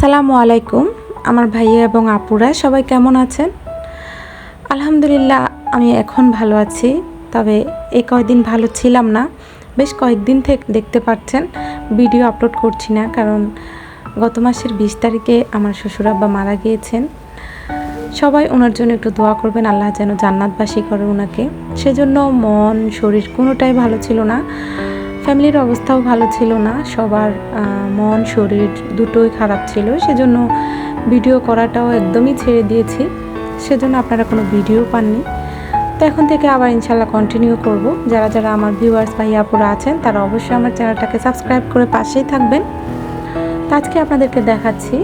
আসসালামু আলাইকুম আমার ভাইয়া এবং আপুরা সবাই কেমন আছেন? আলহামদুলিল্লাহ আমি এখন ভালো আছি। তবে এই কয়েকদিন ভালো ছিলাম না। বেশ কয়েকদিন থেকে দেখতে পাচ্ছেন ভিডিও আপলোড করছি না, কারণ গত মাসের 20 তারিখে আমার শ্বশুর আব্বা মারা গিয়েছেন। সবাই ওনার জন্য একটু দোয়া করবেন, আল্লাহ যেন জান্নাতবাসী করে ওনাকে। সেজন্য মন শরীর কোনোটাই ভালো ছিল না, ফ্যামিলির অবস্থাও ভালো ছিল না, সবার মন শরীর দুটোই খারাপ ছিল। সেজন্য ভিডিও করাটাও একদমই ছেড়ে দিয়েছি, সেজন্য আপনারা কোনো ভিডিও পাননি। তো এখন থেকে আবার ইনশাল্লাহ কন্টিনিউ করব। যারা যারা আমার ভিউয়ার্স ভাই আপুরা আছেন তারা অবশ্যই আমার চ্যানেলটাকে সাবস্ক্রাইব করে পাশেই থাকবেন। তো আজকে আপনাদেরকে দেখাচ্ছি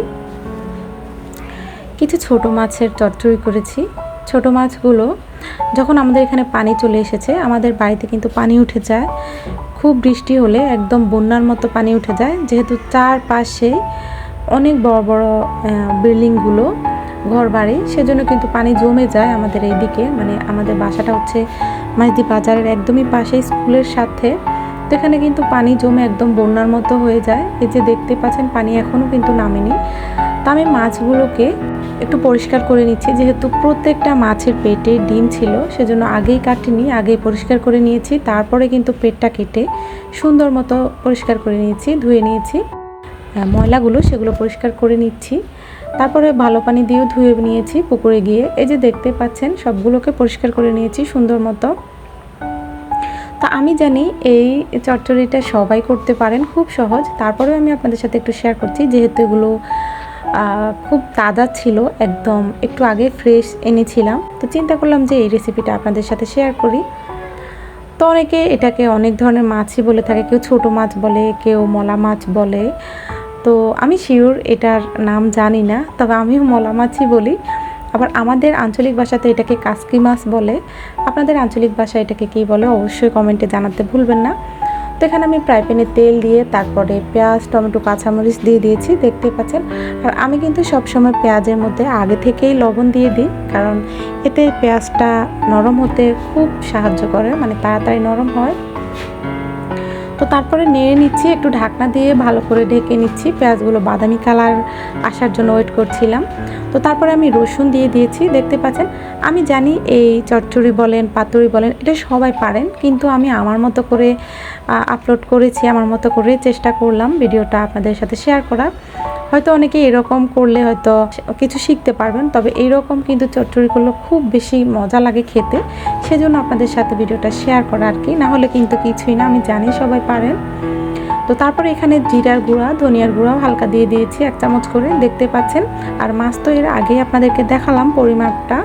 কিছু ছোট মাছের চচ্চড়ি করেছি। ছোট মাছগুলো যখন আমাদের এখানে পানি চলে এসেছে, আমাদের বাড়িতে কিন্তু পানি উঠে যায়, খুব বৃষ্টি হলে একদম বন্যার মতো পানি উঠে যায়। যেহেতু চারপাশে অনেক বড় বড় বিল্ডিংগুলো ঘর বাড়ি, সেজন্য কিন্তু পানি জমে যায় আমাদের এইদিকে। মানে আমাদের বাসাটা হচ্ছে মাইজদি বাজারের একদমই পাশে, স্কুলের সাথে। তো এখানে কিন্তু পানি জমে একদম বন্যার মতো হয়ে যায়। এই যে দেখতে পাচ্ছেন পানি এখনও কিন্তু নামেনি। তো আমি মাছগুলোকে একটু পরিষ্কার করে নিচ্ছি, যেহেতু প্রত্যেকটা মাছের পেটে ডিম ছিল, সেজন্য আগেই কাটিনি, আগেই পরিষ্কার করে নিয়েছি। তারপরে কিন্তু পেটটা কেটে সুন্দর মতো পরিষ্কার করে নিয়েছি, ধুয়ে নিয়েছি ময়লাগুলো, সেগুলো পরিষ্কার করে নিচ্ছি। তারপরে ভালো পানি দিয়েও ধুয়ে নিয়েছি পুকুরে গিয়ে। এই যে দেখতে পাচ্ছেন সবগুলোকে পরিষ্কার করে নিয়েছি সুন্দর মতো। তা আমি জানি এই চচ্চড়িটা সবাই করতে পারেন, খুব সহজ। তারপরেও আমি আপনাদের সাথে একটু শেয়ার করছি, যেহেতু এগুলো খুব তাজা ছিল, একদম একটু আগে ফ্রেশ এনেছিলাম। তো চিন্তা করলাম যে এই রেসিপিটা আপনাদের সাথে শেয়ার করি। তো অনেকে এটাকে অনেক ধরনের মাছই বলে থাকে, কেউ ছোট মাছ বলে, কেউ মলা মাছ বলে। তো আমি শিওর এটার নাম জানি না, তবে আমিও মলা মাছই বলি। আবার আমাদের আঞ্চলিক ভাষাতে এটাকে কাসকি মাছ বলে। আপনাদের আঞ্চলিক ভাষায় এটাকে কী বলে অবশ্যই কমেন্টে জানাতে ভুলবেন না। তো এখানে আমি ফ্রাই প্যানে তেল দিয়ে তারপরে পেঁয়াজ, টমেটো, কাঁচামরিচ দিয়ে দিয়েছি, দেখতে পাচ্ছেন। আর আমি কিন্তু সবসময় পেঁয়াজের মধ্যে আগে থেকেই লবণ দিয়ে দিই, কারণ এতে পেঁয়াজটা নরম হতে খুব সাহায্য করে, মানে তাড়াতাড়ি নরম হয়। তো তারপরে নেড়ে নিচ্ছি, একটু ঢাকনা দিয়ে ভালো করে ঢেকে নিচ্ছি। পেঁয়াজগুলো বাদামি কালার আসার জন্য ওয়েট করছিলাম। তো তারপরে আমি রসুন দিয়ে দিয়েছি, দেখতে পাচ্ছেন। আমি জানি এই চচ্চড়ি বলেন, পাতুরি বলেন, এটা সবাই পারেন, কিন্তু আমি আমার মতো করে আপলোড করেছি, আমার মতো করে চেষ্টা করলাম ভিডিওটা আপনাদের সাথে শেয়ার করা। হয়তো অনেকে এরকম করলে হয়তো কিছু শিখতে পারবেন, তবে এইরকম কিন্তু চচ্চড়ি করলে খুব বেশি মজা লাগে খেতে। সেজন্য আপনাদের সাথে ভিডিওটা শেয়ার করা আর কি, না হলে কিন্তু কিছুই না, আমি জানি সবাই পারেন। তো তারপরে এখানে জিরার গুঁড়া, ধনিয়ার গুঁড়াও হালকা দিয়ে দিয়েছি 1 চামচ করে, দেখতে পাচ্ছেন। আর মাছ তো এর আগেই আপনাদেরকে দেখালাম পরিমাপটা।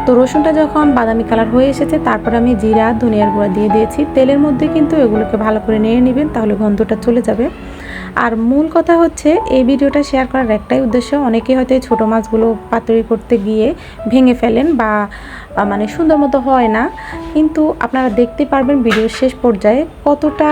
তো রসুনটা যখন বাদামি কালার হয়ে এসেছে, তারপর আমি জিরা, ধনিয়ার গুঁড়া দিয়ে দিয়েছি তেলের মধ্যে। কিন্তু এগুলোকে ভালো করে নেড়ে নেবেন, তাহলে গন্ধটা চলে যাবে। আর মূল কথা হচ্ছে এই ভিডিওটা শেয়ার করার একটাই উদ্দেশ্য, অনেকেই হয়তো এই ছোটো মাছগুলো পাতুরি করতে গিয়ে ভেঙে ফেলেন বা মানে সুন্দর মতো হয় না, কিন্তু আপনারা দেখতে পারবেন ভিডিওর শেষ পর্যায়ে কতটা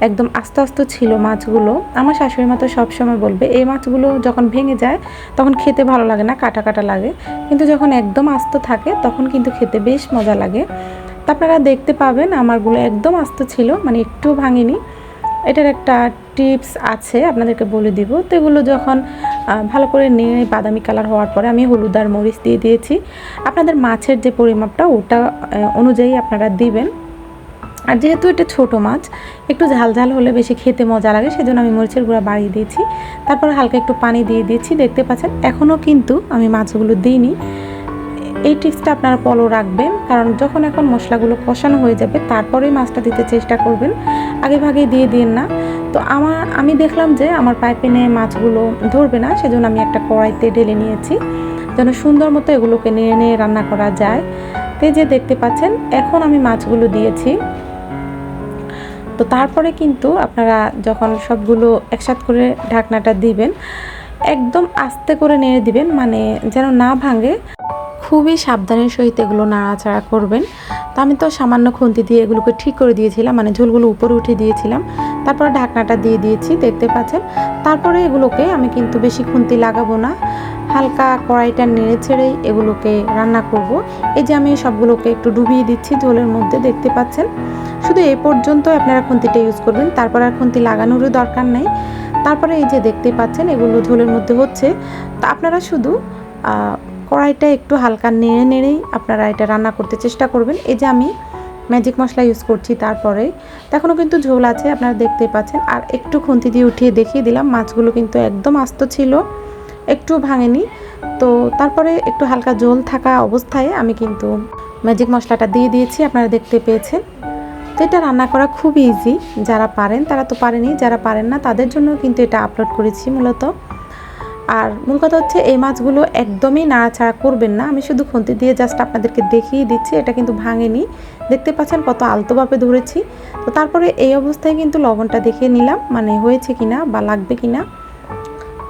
একদম আস্তে আস্তে ছিল মাছগুলো। আমার শাশুড়ি মা তো সবসময় বলবে এই মাছগুলো যখন ভেঙে যায় তখন খেতে ভালো লাগে না, কাটা কাটা লাগে, কিন্তু যখন একদম আস্ত থাকে তখন কিন্তু খেতে বেশ মজা লাগে। তা আপনারা দেখতে পাবেন আমারগুলো একদম আস্ত ছিল, মানে একটু ভাঙেনি। এটার একটা টিপস আছে, আপনাদেরকে বলে দিব। তো এগুলো যখন ভালো করে নেড়ে বাদামি কালার হওয়ার পরে আমি হলুদ আর মরিচ দিয়ে দিয়েছি। আপনাদের মাছের যে পরিমাপটা ওটা অনুযায়ী আপনারা দিবেন। আর যেহেতু এটা ছোটো মাছ, একটু ঝাল ঝাল হলে বেশি খেতে মজা লাগে, সেজন্য আমি মরিচের গুঁড়া বাড়িয়ে দিয়েছি। তারপর হালকা একটু পানি দিয়ে দিয়েছি, দেখতে পাচ্ছেন। এখনও কিন্তু আমি মাছগুলো দিইনি। এই টিপসটা আপনারা ফলো রাখবেন, কারণ যখন এখন মশলাগুলো কষানো হয়ে যাবে তারপরেই মাছটা দিতে চেষ্টা করবেন, আগে ভাগে দিয়ে দিন না। তো আমি দেখলাম যে আমার পাইপেনে মাছগুলো ধরবে না, সেজন্য আমি একটা কড়াইতে ঢেলে নিয়েছি, যেন সুন্দর মতো এগুলোকে নিয়ে নিয়ে রান্না করা যায়। তো যে দেখতে পাচ্ছেন এখন আমি মাছগুলো দিয়েছি। তো তারপরে কিন্তু আপনারা যখন সবগুলো একসাথে করে ঢাকনাটা দিবেন, একদম আস্তে করে নেড়ে দিবেন, মানে যেন না ভাঙে। খুবই সাবধানের সহিত এগুলো নাড়াচাড়া করবেন। তো আমি তো সামান্য খুন্তি দিয়ে এগুলোকে ঠিক করে দিয়েছিলাম, মানে ঝোলগুলো উপরে উঠে দিয়েছিলাম। তারপরে ঢাকনাটা দিয়ে দিয়েছি, দেখতে পাচ্ছেন। তারপরে এগুলোকে আমি কিন্তু বেশি খুন্তি লাগাবো না, হালকা কড়াইটা নেড়ে ছেড়েই এগুলোকে রান্না করব। এই যে আমি সবগুলোকে একটু ডুবিয়ে দিচ্ছি ঝোলের মধ্যে, দেখতে পাচ্ছেন। শুধু এই পর্যন্ত আপনারা খুন্তিটা ইউজ করবেন, তারপর আর খুন্তি লাগানোরও দরকার নেই। তারপরে এই যে দেখতেই পাচ্ছেন এগুলো ঝোলের মধ্যে হচ্ছে। তো আপনারা শুধু কড়াইটা একটু হালকা নেড়ে নেড়েই আপনারা এটা রান্না করতে চেষ্টা করবেন। এই যে আমি ম্যাজিক মশলা ইউজ করছি, তারপরে এখনও কিন্তু ঝোল আছে আপনারা দেখতেই পাচ্ছেন। আর একটু খুন্তি দিয়ে উঠিয়ে দেখিয়ে দিলাম, মাছগুলো কিন্তু একদম আস্ত ছিল, একটু ভাঙেনি। তো তারপরে একটু হালকা ঝোল থাকা অবস্থায় আমি কিন্তু ম্যাজিক মশলাটা দিয়ে দিয়েছি, আপনারা দেখতে পেয়েছেন। তো এটা রান্না করা খুব ইজি, যারা পারেন তারা তো পারেনি, যারা পারেন না তাদের জন্য কিন্তু এটা আপলোড করেছি মূলত। আর মূল কথা হচ্ছে এই মাছগুলো একদমই নাড়াচাড়া করবেন না, আমি শুধু খুন্তি দিয়ে জাস্ট আপনাদেরকে দেখিয়ে দিচ্ছি, এটা কিন্তু ভাঙেনি, দেখতে পাচ্ছেন কত আলতোভাবে ধরেছি। তো তারপরে এই অবস্থায় কিন্তু লবণটা দেখিয়ে নিলাম, মানে হয়েছে কিনা বা লাগবে কিনা।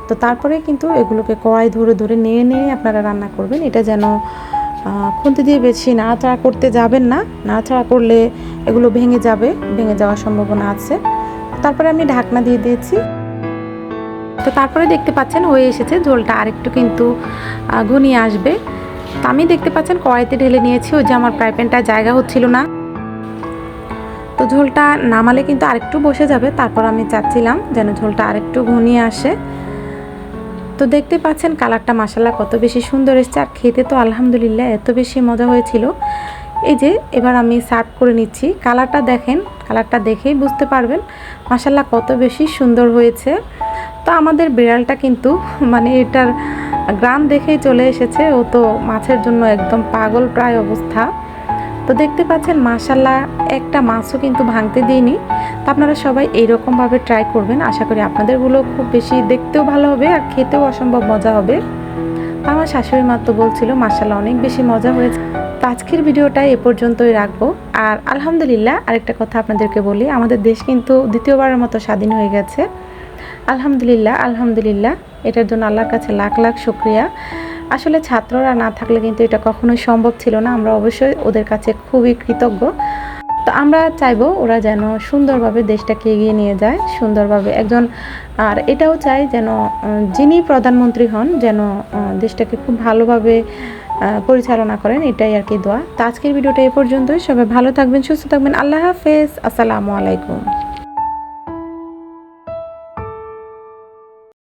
তো তারপরে কিন্তু এগুলোকে কড়াই ধরে ধরে নেড়ে নেড়ে আপনারা রান্না করবেন, এটা যেন খুন্তি দিয়ে বেশি নাড়াচাড়া করতে যাবেন না, নাড়াচাড়া করলে এগুলো ভেঙে যাবে, ভেঙে যাওয়ার সম্ভাবনা আছে। তারপরে আমি ঢাকনা দিয়ে দিয়েছি। তো তারপরে দেখতে পাচ্ছেন হয়ে এসেছে, ঝোলটা আরেকটু কিন্তু ঘনিয়ে আসবে। তো আমি দেখতে পাচ্ছেন কড়াইতে ঢেলে নিয়েছি, ওই যে আমার ফ্রাই প্যানটা জায়গা হচ্ছিল না, তো ঝোলটা নামালে কিন্তু আরেকটু বসে যাবে। তারপর আমি চাচ্ছিলাম যেন ঝোলটা আরেকটু ঘনিয়ে আসে। তো দেখতে পাচ্ছেন কালারটা মাশাআল্লাহ কত বেশি সুন্দর এসেছে, আর খেতে তো আলহামদুলিল্লাহ এত বেশি মজা হয়েছিল। এই যে এবার আমি সার্ভ করে নিচ্ছি, কালারটা দেখেন, কালারটা দেখেই বুঝতে পারবেন মাশাআল্লাহ কত বেশি সুন্দর হয়েছে। তো আমাদের বিড়ালটা কিন্তু মানে এটার গ্রাম দেখেই চলে এসেছে, ও তো মাছের জন্য একদম পাগল প্রায় অবস্থা। তো দেখতে পাচ্ছেন মাশাআল্লাহ একটা মাছও কিন্তু ভাঙতে দিইনি। তো আপনারা সবাই এইরকমভাবে ট্রাই করবেন, আশা করি আপনাদেরগুলো খুব বেশি দেখতেও ভালো হবে আর খেতেও অসম্ভব মজা হবে। আমার শাশুড়ি মা তো বলছিল মাশাআল্লাহ অনেক বেশি মজা হয়েছে। তো আজকের ভিডিওটা এ পর্যন্তই রাখবো। আর আলহামদুলিল্লাহ আরেকটা কথা আপনাদেরকে বলি, আমাদের দেশ কিন্তু দ্বিতীয়বারের মতো স্বাধীন হয়ে গেছে। আলহামদুলিল্লাহ আলহামদুলিল্লাহ, এটার জন্য আল্লাহর কাছে লাখ লাখ শুকরিয়া। আসলে ছাত্ররা না থাকলে কিন্তু এটা কখনোই সম্ভব ছিল না, আমরা অবশ্যই ওদের কাছে খুবই কৃতজ্ঞ। তো আমরা চাইবো ওরা যেন সুন্দরভাবে দেশটাকে এগিয়ে নিয়ে যায় সুন্দরভাবে একজন, আর এটাও চাই যেন যিনি প্রধানমন্ত্রী হন যেন দেশটাকে খুব ভালোভাবে পরিচালনা করেন, এটাই আর কি দোয়া। তো আজকের ভিডিওটা এ পর্যন্তই, সবাই ভালো থাকবেন, সুস্থ থাকবেন, আল্লাহ হাফেজ, আসসালামু আলাইকুম।